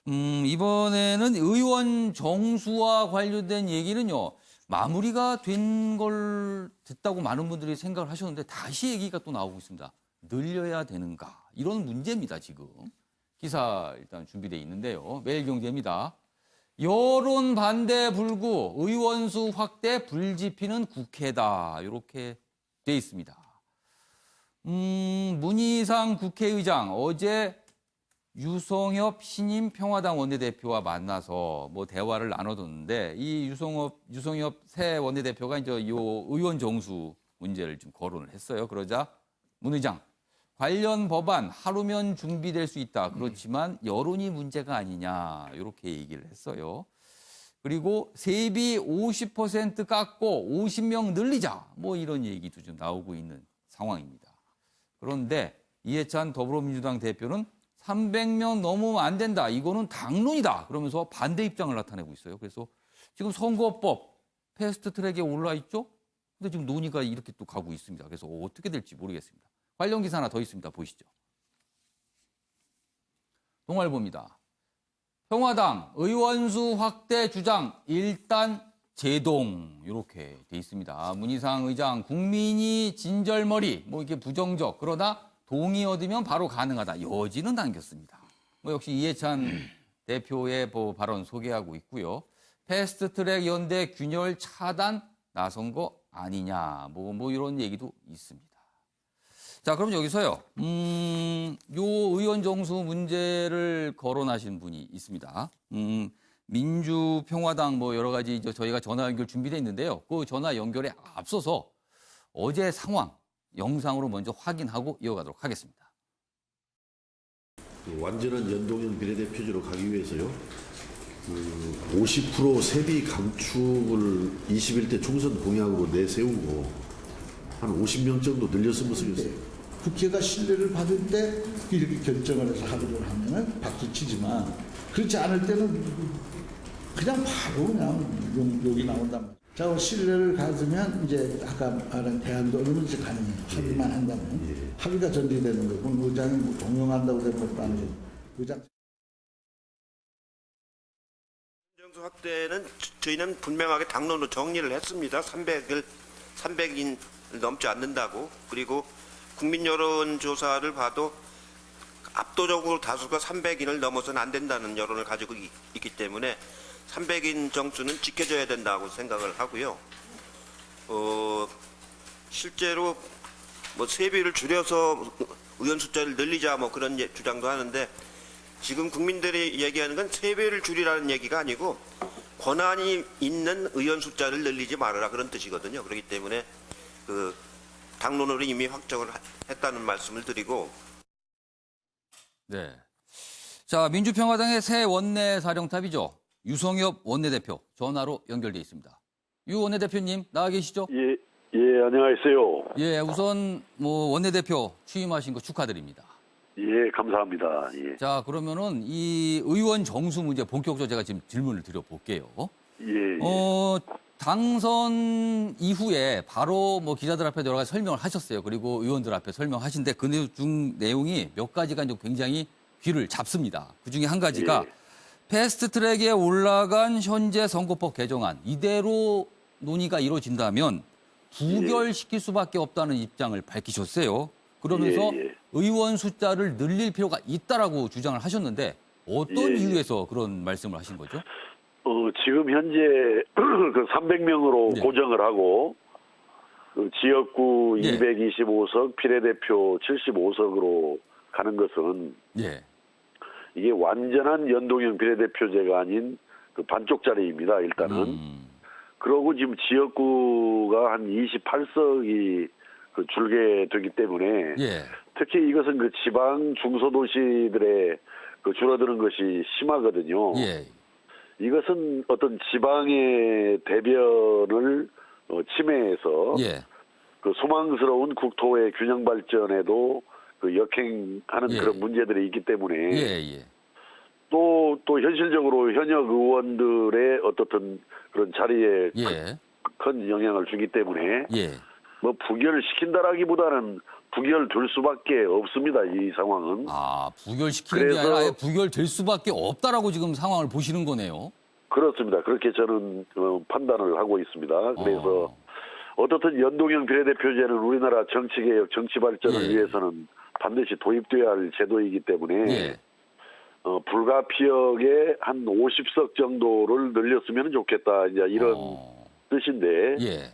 이번에는 의원 정수와 관련된 얘기는요, 마무리가 된 걸 됐다고 많은 분들이 생각을 하셨는데 다시 얘기가 또 나오고 있습니다. 늘려야 되는가? 이런 문제입니다, 지금. 기사 일단 준비되어 있는데요. 매일경제입니다. 여론 반대 불구 의원수 확대 불지피는 국회다. 이렇게 돼 있습니다. 문희상 국회의장 어제 유성엽 신임 평화당 원내대표와 만나서 뭐 대화를 나눠뒀는데 이 유성엽 새 원내대표가 이제 요 의원 정수 문제를 좀 거론을 했어요. 그러자 문 의장 관련 법안 하루면 준비될 수 있다. 그렇지만 여론이 문제가 아니냐 이렇게 얘기를 했어요. 그리고 세비 50% 깎고 50명 늘리자 뭐 이런 얘기도 좀 나오고 있는 상황입니다. 그런데 이해찬 더불어민주당 대표는 300명 넘으면 안 된다. 이거는 당론이다. 그러면서 반대 입장을 나타내고 있어요. 그래서 지금 선거법 패스트트랙에 올라 있죠. 근데 지금 논의가 이렇게 또 가고 있습니다. 그래서 어떻게 될지 모르겠습니다. 관련 기사 하나 더 있습니다. 보시죠. 동아일보입니다. 평화당 의원수 확대 주장 일단 제동 이렇게 돼 있습니다. 문희상 의장 국민이 진절머리 뭐 이게 부정적 그러나 동의 얻으면 바로 가능하다. 여지는 남겼습니다. 뭐 역시 이해찬 대표의 발언 소개하고 있고요. 패스트트랙 연대 균열 차단 나선 거 아니냐. 뭐 이런 얘기도 있습니다. 자, 그럼 여기서요. 요 의원 정수 문제를 거론하신 분이 있습니다. 민주평화당 뭐 여러 가지 저희가 전화 연결 준비돼 있는데요. 그 전화 연결에 앞서서 어제 상황 영상으로 먼저 확인하고 이어가도록 하겠습니다. 완전한 연동형 비례대표제로 가기 위해서요. 50% 세비 감축을 21대 총선 공약으로 내세우고 한 50명 정도 늘렸으면 좋겠어요. 국회가 신뢰를 받을 때 이렇게 결정을 해서 합의를 하면은 박수 치지만 그렇지 않을 때는 그냥 바로 그냥 욕이 나온단 말이에요. 자, 신뢰를 가지면 이제 아까 말한 대안도 얼마든지 가능해요. 합의만 한다면. 합의가 전제되는 거고 의장이 뭐 동용한다고 된 것도 아니고 의장. 정수 확대는 저희는 분명하게 당론으로 정리를 했습니다. 300인 넘지 않는다고. 그리고 국민 여론조사를 봐도 압도적으로 다수가 300인을 넘어서는 안 된다는 여론을 가지고 있기 때문에 300인 정수는 지켜져야 된다고 생각을 하고요. 실제로 뭐 세비를 줄여서 의원 숫자를 늘리자 뭐 그런 주장도 하는데 지금 국민들이 얘기하는 건 세비를 줄이라는 얘기가 아니고 권한이 있는 의원 숫자를 늘리지 말아라 그런 뜻이거든요. 그렇기 때문에 그 당론으로 이미 확정을 했다는 말씀을 드리고. 네. 자, 민주평화당의 새 원내 사령탑이죠. 유성엽 원내대표 전화로 연결돼 있습니다. 유 원내대표님 나와 계시죠? 예, 안녕하세요. 예, 우선 뭐 원내대표 취임하신 거 축하드립니다. 예, 감사합니다. 예. 자, 그러면은 이 의원 정수 문제 본격적으로 제가 지금 질문을 드려볼게요. 예. 당선 이후에 바로 뭐 기자들 앞에 여러 가지 설명을 하셨어요. 그리고 의원들 앞에 설명하신데 그 내용이 몇 가지가 이제 굉장히 귀를 잡습니다. 그 중에 한 가지가 패스트트랙에 올라간 현재 선거법 개정안 이대로 논의가 이루어진다면 부결시킬 수밖에 없다는 입장을 밝히셨어요. 그러면서 의원 숫자를 늘릴 필요가 있다라고 주장을 하셨는데 어떤 이유에서 그런 말씀을 하신 거죠? 지금 현재 그 300명으로 고정을 하고 그 지역구 225석, 비례대표 75석으로 가는 것은 이게 완전한 연동형 비례대표제가 아닌 그 반쪽짜리입니다. 일단은. 그러고 지금 지역구가 한 28석이 그 줄게 되기 때문에 특히 이것은 그 지방 중소도시들의 그 줄어드는 것이 심하거든요. 이것은 어떤 지방의 대변을 침해해서 그 소망스러운 국토의 균형 발전에도 그 역행하는 그런 문제들이 있기 때문에 또 현실적으로 현역 의원들의 어떻든 그런 자리에 큰 영향을 주기 때문에 뭐 부결을 시킨다라기보다는 부결될 수밖에 없습니다. 이 상황은. 아, 부결시키는 게 그래서- 아니라 아예 부결될 수밖에 없다라고 지금 상황을 보시는 거네요. 그렇습니다. 그렇게 저는 판단을 하고 있습니다. 그래서 어떻든 연동형 비례대표제는 우리나라 정치개혁, 정치발전을 예. 위해서는 반드시 도입돼야 할 제도이기 때문에 예. 불가피하게 한 50석 정도를 늘렸으면 좋겠다. 이제 이런 뜻인데 예.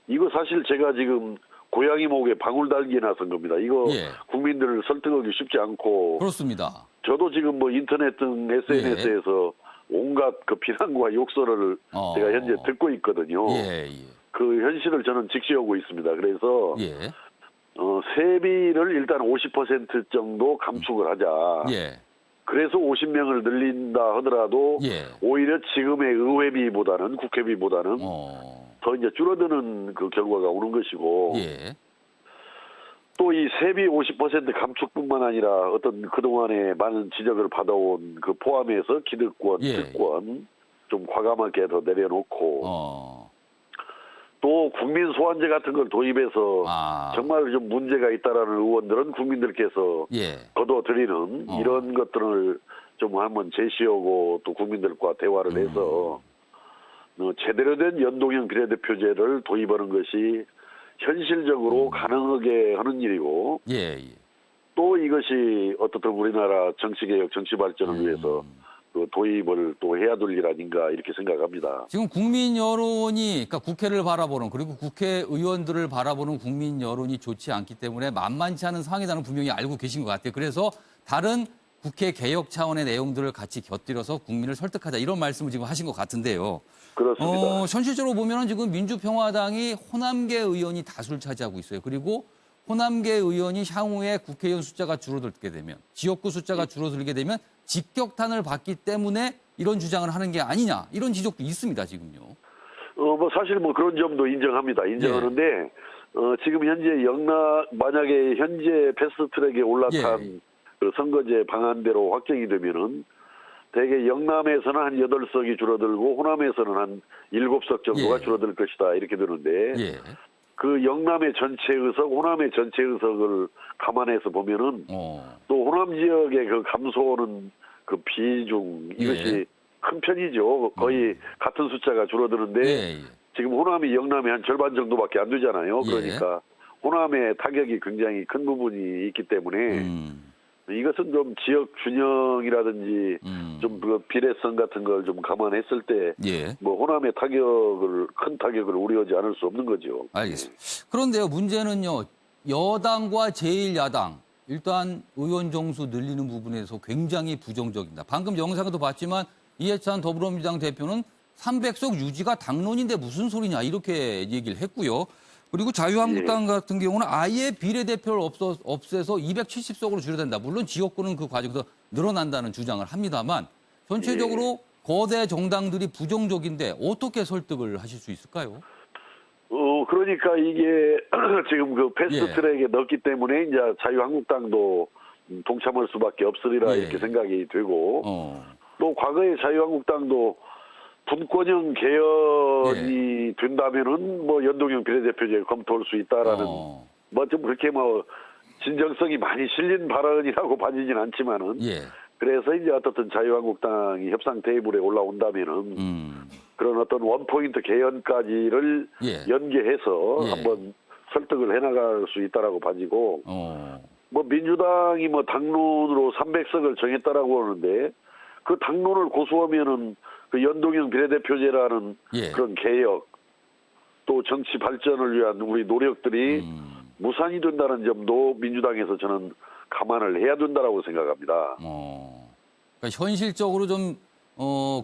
이거 사실 제가 지금 고양이 목에 방울 달기에 나선 겁니다. 이거 예. 국민들을 설득하기 쉽지 않고 그렇습니다. 저도 지금 뭐 인터넷 등 SNS에서 온갖 그 비난과 욕설을 제가 현재 듣고 있거든요. 예, 예. 그 현실을 저는 직시하고 있습니다. 그래서 예. 세비를 일단 50% 정도 감축을 하자. 예. 그래서 50명을 늘린다 하더라도 예. 오히려 지금의 의회비보다는 국회비보다는 더 이제 줄어드는 그 결과가 오는 것이고 예. 또 이 세비 50% 감축뿐만 아니라 어떤 그동안에 많은 지적을 받아온 그 포함해서 기득권, 예. 특권 좀 과감하게 더 내려놓고 또 국민 소환제 같은 걸 도입해서 정말 좀 문제가 있다라는 의원들은 국민들께서 예. 거둬들이는 이런 것들을 좀 한번 제시하고 또 국민들과 대화를 해서 제대로 된 연동형 비례대표제를 도입하는 것이 현실적으로 가능하게 하는 일이고 예. 예. 또 이것이 어떻든 우리나라 정치개혁, 정치발전을 위해서 그 도입을 또 해야 될 일 아닌가 이렇게 생각합니다. 지금 국민 여론이, 그러니까 국회를 바라보는, 그리고 국회의원들을 바라보는 국민 여론이 좋지 않기 때문에 만만치 않은 상황이라는 분명히 알고 계신 것 같아요. 그래서 다른 국회 개혁 차원의 내용들을 같이 곁들여서 국민을 설득하자, 이런 말씀을 지금 하신 것 같은데요. 그렇습니다. 현실적으로 보면은 지금 민주평화당이 호남계 의원이 다수를 차지하고 있어요. 그리고 호남계 의원이 향후에 국회의원 숫자가 줄어들게 되면, 지역구 숫자가 줄어들게 되면 직격탄을 받기 때문에 이런 주장을 하는 게 아니냐, 이런 지적도 있습니다, 지금요. 뭐 사실 뭐 그런 점도 인정합니다. 인정하는데 지금 현재 만약에 현재 패스트트랙에 올라탄 그 선거제 방안대로 확정이 되면은 대개 영남에서는 한 8석이 줄어들고 호남에서는 한 7석 정도가 줄어들 것이다 이렇게 되는데 그 영남의 전체 의석, 호남의 전체 의석을 감안해서 보면은 또 호남 지역의 그 감소는 그 비중 이것이 큰 편이죠. 거의 같은 숫자가 줄어드는데 지금 호남이 영남의 한 절반 정도밖에 안 되잖아요. 그러니까 호남의 타격이 굉장히 큰 부분이 있기 때문에 이것은 좀 지역 균형이라든지 좀 그 비례성 같은 걸 좀 감안했을 때 뭐 호남의 큰 타격을 우려하지 않을 수 없는 거죠. 알겠습니다. 그런데요, 문제는요, 여당과 제1야당, 일단 의원 정수 늘리는 부분에서 굉장히 부정적입니다. 방금 영상에도 봤지만 이해찬 더불어민주당 대표는 300석 유지가 당론인데 무슨 소리냐, 이렇게 얘기를 했고요. 그리고 자유한국당 같은 경우는 아예 비례대표를 없애서 270석으로 줄여야 된다. 물론 지역구는 그 과정에서 늘어난다는 주장을 합니다만 전체적으로 거대 정당들이 부정적인데 어떻게 설득을 하실 수 있을까요? 그러니까 이게 지금 그 패스트트랙에 넣었기 때문에 이제 자유한국당도 동참할 수밖에 없으리라 이렇게 생각이 되고 또 과거에 자유한국당도 분권형 개헌이 된다면은 뭐 연동형 비례대표제 검토할 수 있다라는 뭐 좀 그렇게 뭐 진정성이 많이 실린 발언이라고 봐지진 않지만은 그래서 이제 어떻든 자유한국당이 협상 테이블에 올라온다면은 그런 어떤 원포인트 개헌까지를 연계해서 한번 설득을 해나갈 수 있다라고 봐지고 뭐 민주당이 뭐 당론으로 300석을 정했다라고 하는데 그 당론을 고수하면은 그 연동형 비례대표제라는 그런 개혁 또 정치 발전을 위한 우리 노력들이 무산이 된다는 점도 민주당에서 저는 감안을 해야 된다라고 생각합니다. 그러니까 현실적으로 좀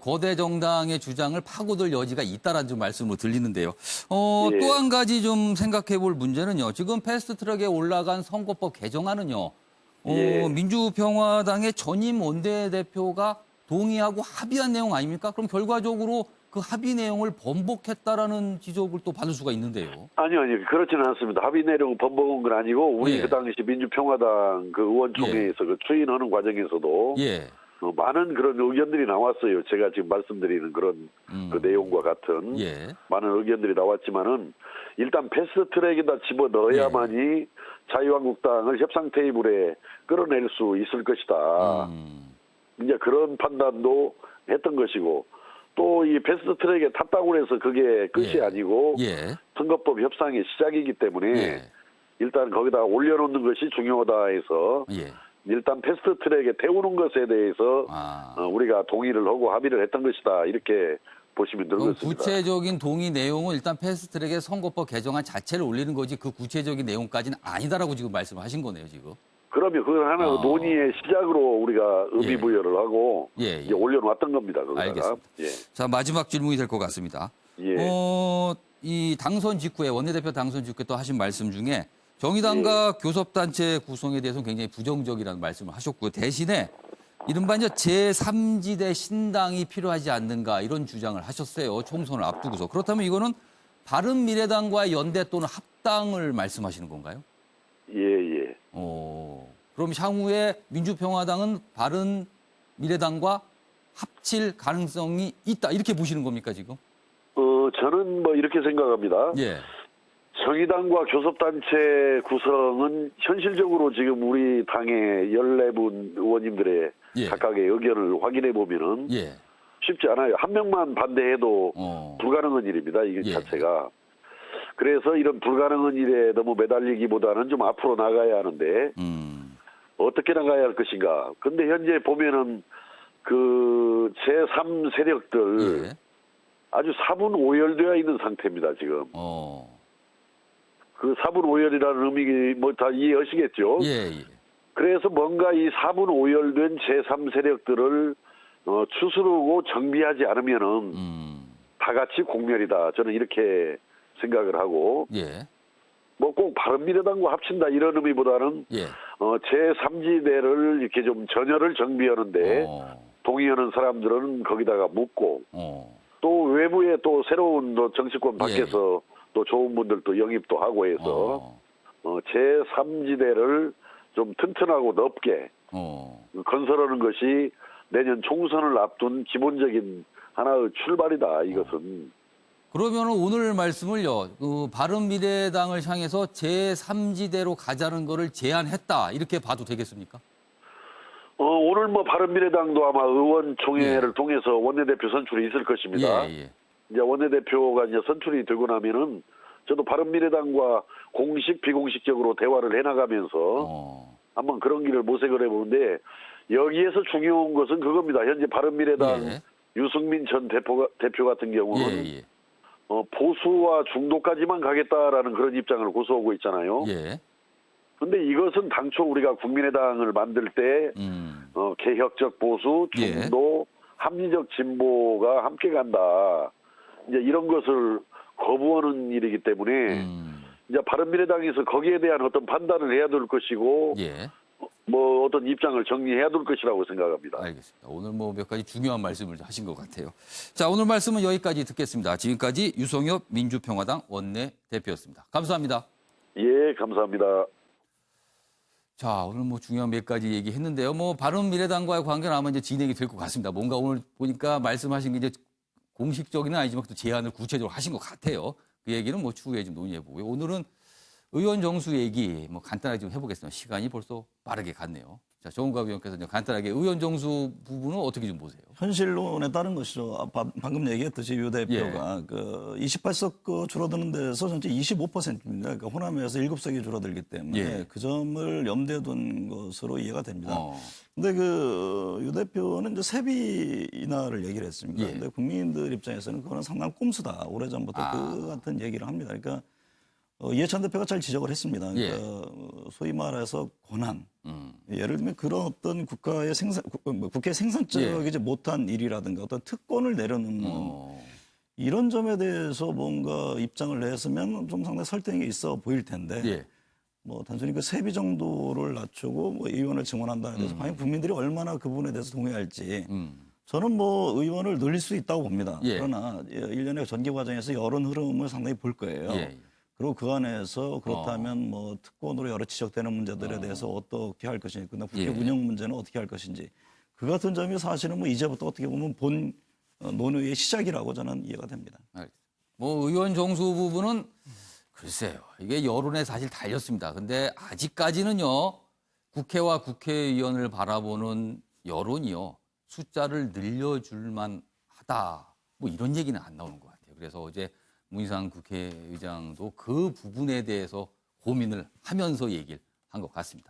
거대 정당의 주장을 파고들 여지가 있다라는 좀 말씀으로 들리는데요. 또 한 가지 좀 생각해 볼 문제는요. 지금 패스트트랙에 올라간 선거법 개정안은요. 민주평화당의 전임 원내대표가 동의하고 합의한 내용 아닙니까? 그럼 결과적으로 그 합의 내용을 번복했다라는 지적을 또 받을 수가 있는데요. 아니요. 그렇지는 않습니다. 합의 내용을 번복한 건 아니고 우리 그 당시 민주평화당 그 의원총회에서 그 추인하는 과정에서도 많은 그런 의견들이 나왔어요. 제가 지금 말씀드리는 그런 그 내용과 같은 많은 의견들이 나왔지만은 일단 패스트트랙에다 집어넣어야만이 자유한국당을 협상 테이블에 끌어낼 수 있을 것이다. 이제 그런 판단도 했던 것이고 또 이 패스트트랙에 탔다고 해서 그게 끝이 아니고 선거법 협상의 시작이기 때문에 일단 거기다 올려놓는 것이 중요하다 해서 일단 패스트트랙에 태우는 것에 대해서 우리가 동의를 하고 합의를 했던 것이다. 이렇게 보시면 될 것 같습니다. 구체적인 동의 내용은 일단 패스트트랙에 선거법 개정안 자체를 올리는 거지 그 구체적인 내용까지는 아니다라고 지금 말씀하신 거네요, 지금. 그러면 그건 하나 논의의 시작으로 우리가 의미부여를 하고 이제 올려놨던 겁니다. 거기다가. 알겠습니다. 자, 마지막 질문이 될 것 같습니다. 이 당선 직후에 원내대표 당선 직후에 또 하신 말씀 중에 정의당과 교섭단체 구성에 대해서는 굉장히 부정적이라는 말씀을 하셨고요. 대신에 이른바 이제 제3지대 신당이 필요하지 않는가 이런 주장을 하셨어요. 총선을 앞두고서. 그렇다면 이거는 바른미래당과의 연대 또는 합당을 말씀하시는 건가요? 예. 그럼 향후에 민주평화당은 바른미래당과 합칠 가능성이 있다 이렇게 보시는 겁니까 지금? 저는 뭐 이렇게 생각합니다. 정의당과 교섭단체 구성은 현실적으로 지금 우리 당의 14분 의원님들의 각각의 의견을 확인해 보면은 쉽지 않아요. 한 명만 반대해도 불가능한 일입니다. 이게 자체가. 그래서 이런 불가능한 일에 너무 매달리기보다는 좀 앞으로 나가야 하는데 어떻게 나가야 할 것인가. 근데 현재 보면은 그 제3 세력들 아주 사분오열되어 있는 상태입니다. 지금. 그 사분오열이라는 의미 뭐 다 이해하시겠죠? 그래서 뭔가 이 사분오열된 제3 세력들을 추스르고 정비하지 않으면은 다 같이 공멸이다. 저는 이렇게 생각을 하고 뭐 꼭 바른미래당과 합친다 이런 의미보다는 제3지대를 이렇게 좀 전열을 정비하는데 동의하는 사람들은 거기다가 묻고 또 외부에 또 새로운 정치권 밖에서 또 좋은 분들도 영입도 하고 해서 제3지대를 좀 튼튼하고 넓게 건설하는 것이 내년 총선을 앞둔 기본적인 하나의 출발이다. 이것은. 그러면 오늘 말씀을요. 그 바른미래당을 향해서 제3지대로 가자는 거를 제안했다. 이렇게 봐도 되겠습니까? 오늘 뭐 바른미래당도 아마 의원총회를 통해서 원내대표 선출이 있을 것입니다. 이제 원내대표가 이제 선출이 되고 나면은 저도 바른미래당과 공식 비공식적으로 대화를 해나가면서 한번 그런 길을 모색을 해보는데 여기에서 중요한 것은 그겁니다. 현재 바른미래당 유승민 전 대표 같은 경우는 보수와 중도까지만 가겠다라는 그런 입장을 고수하고 있잖아요. 근데 이것은 당초 우리가 국민의당을 만들 때 개혁적 보수, 중도, 합리적 진보가 함께 간다. 이제 이런 것을 거부하는 일이기 때문에 이제 바른미래당에서 거기에 대한 어떤 판단을 해야 될 것이고 뭐 어떤 입장을 정리해야 될 것이라고 생각합니다. 알겠습니다. 오늘 뭐 몇 가지 중요한 말씀을 하신 것 같아요. 자, 오늘 말씀은 여기까지 듣겠습니다. 지금까지 유성엽 민주평화당 원내대표였습니다. 감사합니다. 예, 감사합니다. 자, 오늘 뭐 중요한 몇 가지 얘기했는데요. 뭐 바른미래당과의 관계는 아마 이제 진행이 될 것 같습니다. 뭔가 오늘 보니까 말씀하신 게 이제 공식적이는 아니지만 또 제안을 구체적으로 하신 것 같아요. 그 얘기는 뭐 추후에 좀 논의해보고요. 오늘은 의원 정수 얘기 뭐 간단하게 좀 해보겠습니다. 시간이 벌써 빠르게 갔네요. 자, 정은갑 의원께서 간단하게 의원 정수 부분은 어떻게 좀 보세요? 현실론에 따른 것이죠. 방금 얘기했듯이 유 대표가 그 28석 줄어드는 데서 전체 25%입니다. 그러니까 호남에서 7석이 줄어들기 때문에 그 점을 염두에 둔 것으로 이해가 됩니다. 근데 그 유 대표는 이제 세비 인하를 얘기를 했습니다. 근데 국민들 입장에서는 그거는 상당한 꼼수다. 오래전부터 그 같은 얘기를 합니다. 그러니까 이해찬 대표가 잘 지적을 했습니다. 그러니까 소위 말해서 권한. 예를 들면 그런 어떤 국가의 국회 생산적이지 못한 일이라든가 어떤 특권을 내려놓는 이런 점에 대해서 뭔가 입장을 냈으면 좀 상당히 설득이 있어 보일 텐데 뭐 단순히 그 세비 정도를 낮추고 뭐 의원을 증원한다는 데서 과연 국민들이 얼마나 그 부분에 대해서 동의할지 저는 뭐 의원을 늘릴 수 있다고 봅니다. 그러나 1년의 전개 과정에서 여론 흐름을 상당히 볼 거예요. 그리고 그 안에서 그렇다면 뭐 특권으로 여러 지적되는 문제들에 대해서 어떻게 할 것인지, 그다음 국회 운영 문제는 어떻게 할 것인지 그 같은 점이 사실은 뭐 이제부터 어떻게 보면 본 논의의 시작이라고 저는 이해가 됩니다. 뭐 의원 정수 부분은 글쎄요. 이게 여론에 사실 달렸습니다. 근데 아직까지는요. 국회와 국회의원을 바라보는 여론이요. 숫자를 늘려줄만 하다. 뭐 이런 얘기는 안 나오는 것 같아요. 그래서 어제 문희상 국회의장도 그 부분에 대해서 고민을 하면서 얘기를 한 것 같습니다.